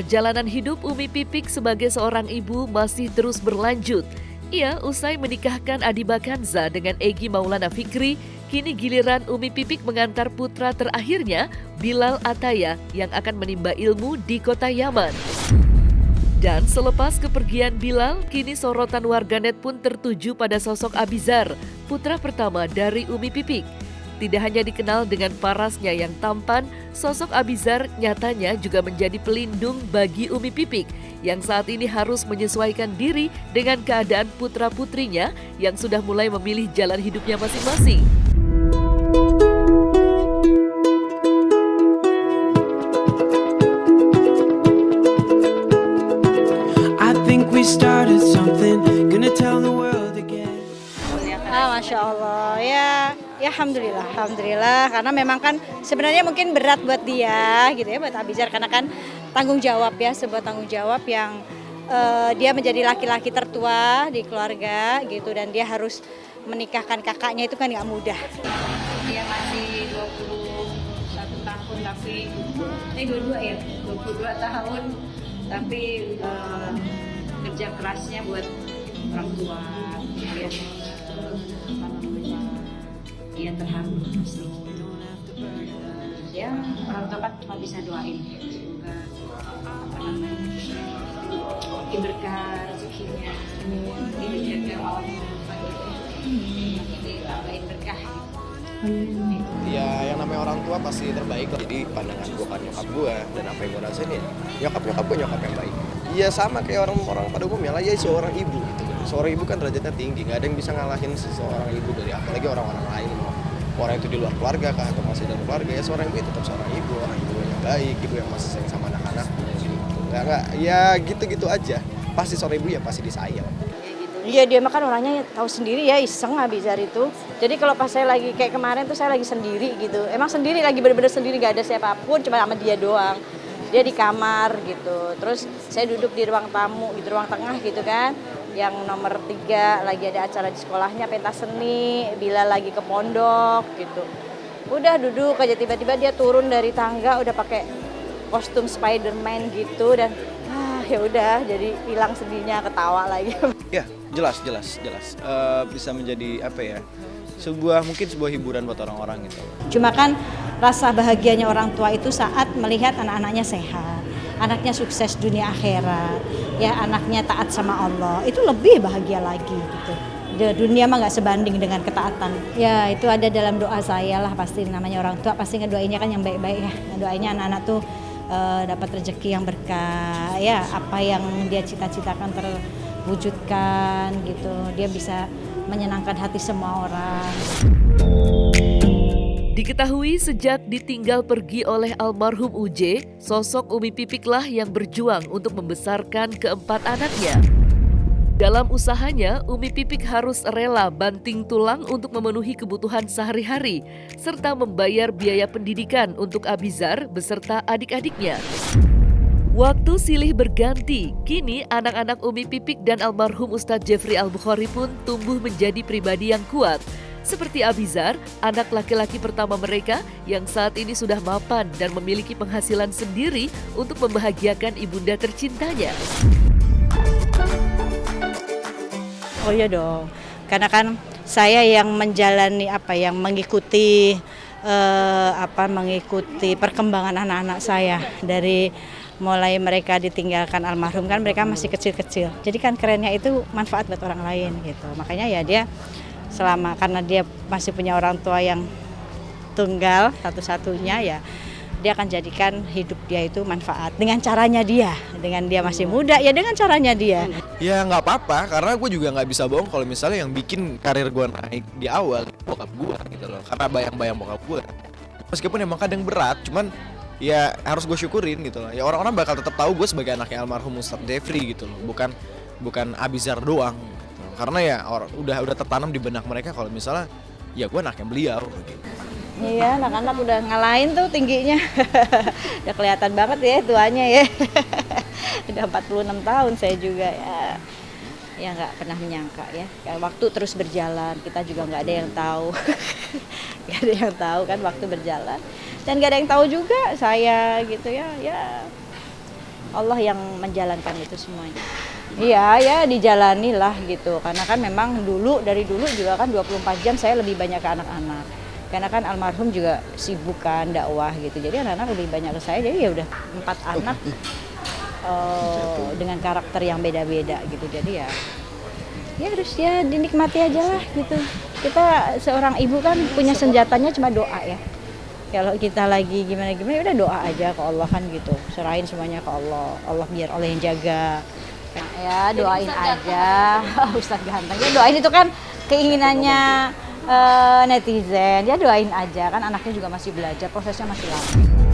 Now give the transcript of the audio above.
perjalanan hidup Umi Pipik sebagai seorang ibu masih terus berlanjut. Ia usai menikahkan Adiba Kanza dengan Egy Maulana Fikri, kini giliran Umi Pipik mengantar putra terakhirnya, Bilal Ataya, yang akan menimba ilmu di kota Yaman. Dan selepas kepergian Bilal, kini sorotan warganet pun tertuju pada sosok Abizar, putra pertama dari Umi Pipik. Tidak hanya dikenal dengan parasnya yang tampan, sosok Abizar nyatanya juga menjadi pelindung bagi Umi Pipik yang saat ini harus menyesuaikan diri dengan keadaan putra-putrinya yang sudah mulai memilih jalan hidupnya masing-masing. I think we started something, gonna tell the world again. Masya Allah, ya alhamdulillah, karena memang kan sebenarnya mungkin berat buat dia gitu ya, buat Abizar, karena kan tanggung jawab ya, sebuah tanggung jawab yang dia menjadi laki-laki tertua di keluarga gitu, dan dia harus menikahkan kakaknya itu kan nggak mudah. Dia masih 21 tahun tapi 22 tahun tapi kerja kerasnya buat orang tua dia terharu pasti. Ya orang tua kan cuma bisa doain semoga makin berkah rezekinya, dijaga Allah jadi tambahin berkah. Ya yang namanya orang tua pasti terbaik. Jadi pandangan gue kan nyokap gue, dan apa yang gue rasain ya nyokap gue nyokap yang baik. Iya sama kayak orang-orang pada umumnya lah, ya seorang ibu gitu. Seorang ibu kan derajatnya tinggi, nggak ada yang bisa ngalahin seseorang ibu dari apalagi orang-orang lain. Orang itu di luar keluarga kah atau masih dalam keluarga, ya seorang ibu tetap seorang ibu, orang ibu yang baik, ibu yang masih sayang sama anak-anak gitu. Nggak ya gitu-gitu aja. Pasti seorang ibu ya pasti disayang. Iya, dia makan orangnya tahu sendiri ya, iseng Abizar itu. Jadi kalau pas saya lagi kayak kemarin tuh saya lagi sendiri gitu. Emang sendiri, lagi bener-bener sendiri, gak ada siapapun, cuma sama dia doang. Dia di kamar gitu. Terus saya duduk di ruang tamu gitu, ruang tengah gitu kan. Yang nomor 3 lagi ada acara di sekolahnya, pentas seni, Bila lagi ke pondok gitu. Udah duduk aja, tiba-tiba dia turun dari tangga udah pakai kostum Spider-Man gitu, dan ya udah jadi hilang sedihnya, ketawa lagi. Ya jelas bisa menjadi apa ya, mungkin sebuah hiburan buat orang-orang gitu. Cuma kan rasa bahagianya orang tua itu saat melihat anak-anaknya sehat, anaknya sukses dunia akhirat, ya anaknya taat sama Allah, itu lebih bahagia lagi gitu. Dunia mah nggak sebanding dengan ketaatan. Ya itu ada dalam doa saya lah, pasti namanya orang tua pasti ngedoainnya kan yang baik-baik ya. Ngedoainnya anak-anak tuh dapat rezeki yang berkah, ya apa yang dia cita-citakan terwujudkan gitu. Dia bisa menyenangkan hati semua orang. Diketahui sejak ditinggal pergi oleh almarhum UJ, sosok Umi Pipiklah yang berjuang untuk membesarkan keempat anaknya. Dalam usahanya, Umi Pipik harus rela banting tulang untuk memenuhi kebutuhan sehari-hari, serta membayar biaya pendidikan untuk Abizar beserta adik-adiknya. Waktu silih berganti, kini anak-anak Umi Pipik dan almarhum Ustadz Jeffrey Al-Bukhari pun tumbuh menjadi pribadi yang kuat. Seperti Abizar, anak laki-laki pertama mereka yang saat ini sudah mapan dan memiliki penghasilan sendiri untuk membahagiakan ibunda tercintanya. Oh iya dong, karena kan saya yang menjalani mengikuti perkembangan anak-anak saya dari mulai mereka ditinggalkan almarhum, kan mereka masih kecil-kecil. Jadi kan kerennya itu manfaat buat orang lain gitu. Makanya ya dia karena dia masih punya orang tua yang tunggal satu-satunya, ya dia akan jadikan hidup dia itu manfaat dengan caranya dia, dengan dia masih muda ya dengan caranya dia. Ya nggak apa-apa, karena gue juga nggak bisa bohong kalau misalnya yang bikin karir gue naik di awal bokap gue gitu loh, karena bayang-bayang bokap gue. Meskipun emang kadang berat, cuman ya harus gue syukurin gitu loh. Ya orang-orang bakal tetap tahu gue sebagai anaknya almarhum Ustadz Jeffrey gitu loh, bukan Abizar doang. Gitu. Karena ya udah tertanam di benak mereka kalau misalnya ya gue anaknya beliau gitu. Iya, anak-anak udah ngalahin tuh tingginya. Udah kelihatan banget ya tuanya ya. Udah 46 tahun saya juga ya. Ya nggak pernah menyangka ya. Waktu terus berjalan, kita juga nggak ada yang tahu. Nggak ada yang tahu kan waktu berjalan. Dan nggak ada yang tahu juga saya gitu ya. Allah yang menjalankan itu semuanya. Iya, ya dijalani lah gitu. Karena kan memang dari dulu juga kan 24 jam saya lebih banyak ke anak-anak. Karena kan almarhum juga sibuk kan dakwah gitu. Jadi anak-anak lebih banyak ke saya. Jadi ya udah 4 anak dengan karakter yang beda-beda gitu. Jadi ya harus ya dinikmati aja lah gitu. Kita seorang ibu kan punya senjatanya cuma doa ya. Kalau kita lagi gimana-gimana udah doa aja ke Allah kan gitu. Serahin semuanya ke Allah. Allah biar Allah yang jaga. Ya doain aja. Ustadz ganteng. Ya doain itu kan keinginannya netizen. Ya doain aja kan anaknya juga masih belajar, prosesnya masih lama.